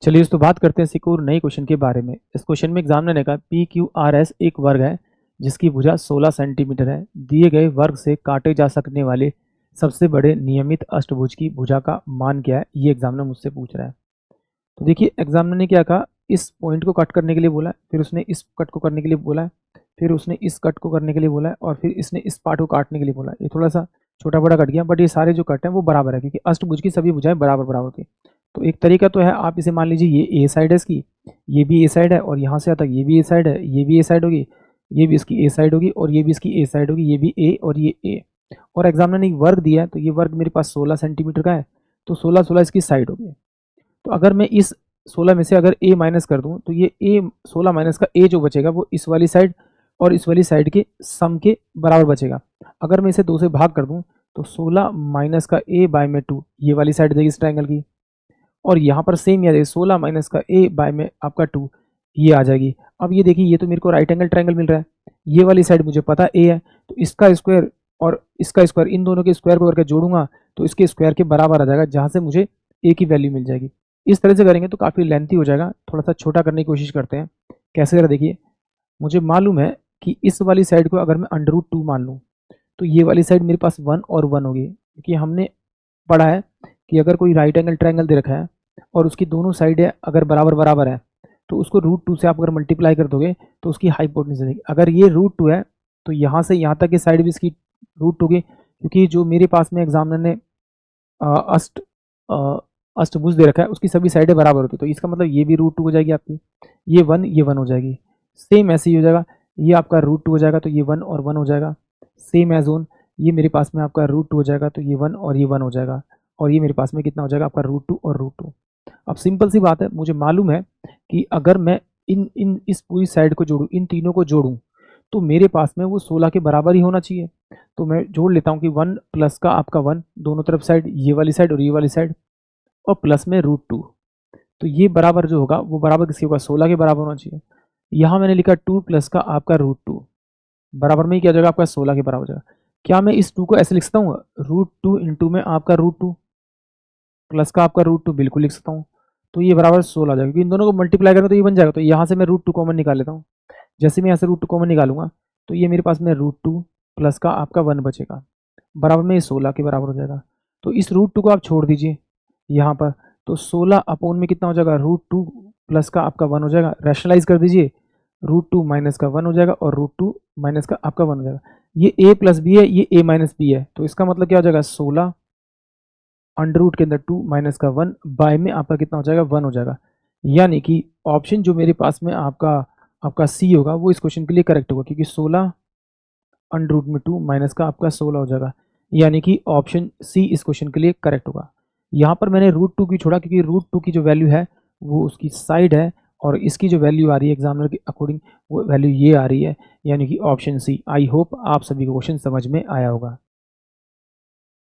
चलिए दोस्तों बात करते हैं एक और नए क्वेश्चन के बारे में। इस क्वेश्चन में एग्जामिनर ने कहा पी क्यू आर एस एक वर्ग है जिसकी भुजा 16 सेंटीमीटर है। दिए गए वर्ग से काटे जा सकने वाले सबसे बड़े नियमित अष्टभुज की भुजा का मान क्या है, ये एग्जामिनर मुझसे पूछ रहा है। तो देखिए एग्जामिनर ने क्या कहा, इस पॉइंट को कट करने के लिए बोला है, फिर उसने इस कट को करने के लिए बोला है, फिर उसने इस कट को करने के लिए बोला है, और फिर इसने इस पार्ट को काटने के लिए बोला है। ये थोड़ा सा छोटा बड़ा कट गया, बट ये सारे जो कट हैं वो बराबर है, क्योंकि अष्टभुज की सभी भुजाएं बराबर बराबर होती है। तो एक तरीका तो है, आप इसे मान लीजिए ये ए साइड है इसकी, ये भी ए साइड है, और यहाँ से आता ये भी ए साइड है, ये भी ए साइड होगी, ये भी इसकी ए साइड होगी, और ये भी इसकी ए साइड होगी, ये भी ए और ये ए। और एग्जामिनर ने एक वर्ग दिया है, तो ये वर्ग मेरे पास 16 सेंटीमीटर का है, तो 16 16 इसकी साइड होगी। तो अगर मैं इस 16 में से अगर ए माइनस कर दूं, तो ये ए 16 माइनस का ए जो बचेगा वो इस वाली साइड और इस वाली साइड के सम के बराबर बचेगा। अगर मैं इसे 2 से भाग कर दूं, तो 16 माइनस का ए बाय में 2 ये वाली साइड देगी इस ट्रायंगल की, और यहाँ पर सेम ही आ जाएगी 16 माइनस का ए बाय में आपका 2 ये आ जाएगी। अब ये देखिए, ये तो मेरे को राइट एंगल ट्रायंगल मिल रहा है, ये वाली साइड मुझे पता ए है, तो इसका स्क्वायर और इसका स्क्वायर, इन दोनों के स्क्वायर को करके जोड़ूंगा तो इसके स्क्वायर के बराबर आ जाएगा, जहाँ से मुझे ए की वैल्यू मिल जाएगी। इस तरह से करेंगे तो काफ़ी लेंथी हो जाएगा, थोड़ा सा छोटा करने की कोशिश करते हैं। कैसे करें, देखिए मुझे मालूम है कि इस वाली साइड को अगर मैं √2 मान लूँ, तो ये वाली साइड मेरे पास 1 और 1 होगी, क्योंकि हमने पढ़ा है कि अगर कोई राइट एंगल ट्रायंगल दे रखा है और उसकी दोनों साइडें अगर बराबर बराबर है, तो उसको √2 से आप अगर मल्टीप्लाई कर दोगे तो उसकी हाइपोटेन्यूज देगी। अगर ये √2 है तो यहाँ से यहाँ तक की साइड भी इसकी √2 होगी, क्योंकि जो मेरे पास में एग्जामिनर ने अष्ट अष्टभुज दे रखा है उसकी सभी साइडें बराबर होती है, तो इसका मतलब ये भी √2 हो जाएगी आपकी, ये 1 हो जाएगी। सेम ऐसे ही हो जाएगा, ये आपका √2 हो जाएगा तो ये 1 और 1 हो जाएगा। सेम एज ऑन ये मेरे पास में आपका √2 हो जाएगा तो ये 1 और ये 1 हो जाएगा, और ये मेरे पास में कितना हो जाएगा आपका √2 और √2। अब सिंपल सी बात है, मुझे मालूम है कि अगर मैं इन इन इस पूरी साइड को जोड़ूं, इन तीनों को जोड़ूं, तो मेरे पास में वो 16 के बराबर ही होना चाहिए। तो मैं जोड़ लेता हूँ कि 1 प्लस का आपका 1 दोनों तरफ साइड, ये वाली साइड और ये वाली साइड, और प्लस में √2, तो ये बराबर जो होगा वो बराबर किसी होगा 16 के बराबर होना चाहिए। यहाँ मैंने लिखा 2 प्लस का आपका √2 बराबर में ही क्या हो जाएगा आपका 16 के बराबर हो जाएगा। क्या मैं इस 2 को ऐसे लिख सकता हूँ, √2 इंटू में आपका √2 प्लस का आपका √2 बिल्कुल लिख सकता हूँ, तो ये बराबर 16 आ जाएगा, क्योंकि इन दोनों को मल्टीप्लाई करें तो ये बन जाएगा। तो यहाँ से मैं √2 कॉमन निकाल लेता हूँ, जैसे मैं यहाँ से √2 कॉमन निकालूंगा तो ये मेरे पास में √2 प्लस का आपका 1 बचेगा, बराबर में ये 16 के बराबर हो जाएगा। तो इस √2 को आप छोड़ दीजिए यहाँ पर, तो 16 अपॉन में कितना हो जाएगा, √2 प्लस का आपका 1 हो जाएगा। रैशनलाइज कर दीजिए, √2 माइनस का 1 हो जाएगा और √2 माइनस का आपका 1 हो जाएगा। ये a प्लस बी है, ये a माइनस बी है, तो इसका मतलब क्या हो जाएगा 16 अंडर रूट के अंदर 2 माइनस का 1 बाय में आपका कितना हो जाएगा 1 हो जाएगा। यानी कि ऑप्शन जो मेरे पास में आपका आपका सी होगा वो इस क्वेश्चन के लिए करेक्ट होगा, क्योंकि 16 अंडर रूट में 2 माइनस का आपका 16 हो जाएगा, यानी कि ऑप्शन सी इस क्वेश्चन के लिए करेक्ट होगा। यहाँ पर मैंने √2 की छोड़ा, क्योंकि √2 की जो वैल्यू है वो उसकी साइड है, और इसकी जो वैल्यू आ रही है एग्जामिनर के अकॉर्डिंग वो वैल्यू ये आ रही है, यानी कि ऑप्शन सी। आई होप आप सभी को क्वेश्चन समझ में आया होगा।